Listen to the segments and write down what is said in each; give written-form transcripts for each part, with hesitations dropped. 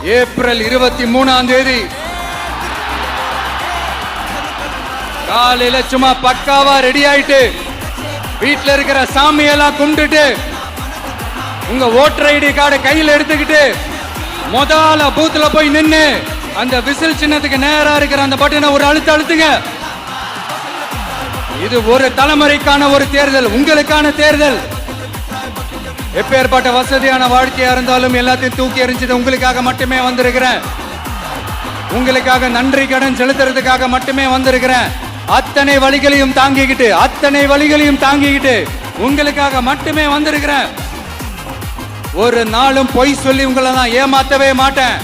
April 23 காலையில சும்மா பக்காவா ரெடி ஆயிட்டு வீட்டுல இருக்கிற சாமியெல்லாம் கும்பிட்டுட்டு உங்க ஓட்டர் ஐடி கார்டை கையில் எடுத்துக்கிட்டு முதல்ல பூத்துல போய் நின்னு அந்த விசில் சின்னத்துக்கு நேரா இருக்கிற அந்த பட்டனை ஒரு அழுத்துங்க. இது ஒரு தலைமுறைக்கான ஒரு தேர்தல், உங்களுக்கான தேர்தல். எப்பேற்பட்ட வசதியான வாழ்க்கையா இருந்தாலும் எல்லாத்தையும் தூக்கி எறிஞ்சிட்டு உங்களுக்காக மட்டுமே வந்திருக்கிறேன். உங்களுக்காக நன்றி கடன் செலுத்துறதுக்காக மட்டுமே வந்திருக்கிறேன். அத்தனை வழிகளையும் தாங்கிக்கிட்டு உங்களுக்காக மட்டுமே வந்திருக்கிறேன். ஒரு நாளும் பொய் சொல்லி உங்களை நான் ஏமாத்தவே மாட்டேன்.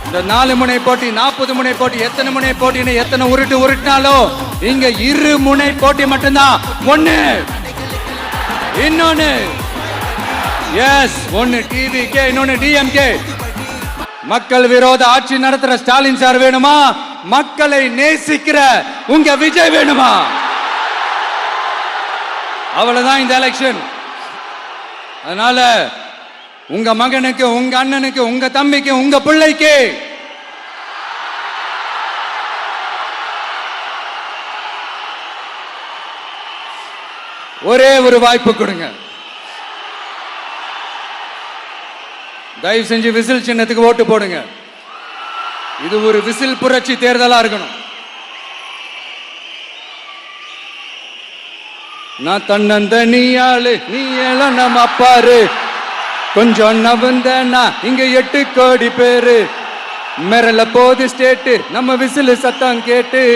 இந்த 4 முனை போட்டி 40 முனை போட்டி எத்தனை முனை போட்டின்னு எத்தனை உருட்டினாலும் இங்க 2 முனை போட்டி மட்டும்தான். ஒண்ணு இன்னொன்னு எஸ், ஒன்னு டிவிகே, இன்னொன்னு டிஎம்கே. மக்கள் விரோத ஆட்சி நடத்துற ஸ்டாலின் சார் வேணுமா? மக்களை நேசிக்கிற உங்க விஜய் வேணுமா? அவ்வளவுதான் இந்த எலெக்ஷன். அதனால உங்க மகனுக்கு, உங்க அண்ணனுக்கு, உங்க தம்பிக்கு, உங்க பிள்ளைக்கு ஒரே ஒரு வாய்ப்பு கொடுங்க. தயவு செஞ்சு விசில் சின்னத்துக்கு ஓட்டு போடுங்க. இது ஒரு விசில் புரட்சி தேர்தலா இருக்கணும். நான் தன்னந்தனியாளு, நீ எல்லாம் நம்ம அப்பாரு, கொஞ்சம் நவந்தனா இங்க 8 கோடி பேரு, மிரள போது ஸ்டேட்டு நம்ம விசில் சத்தம் கேட்டு.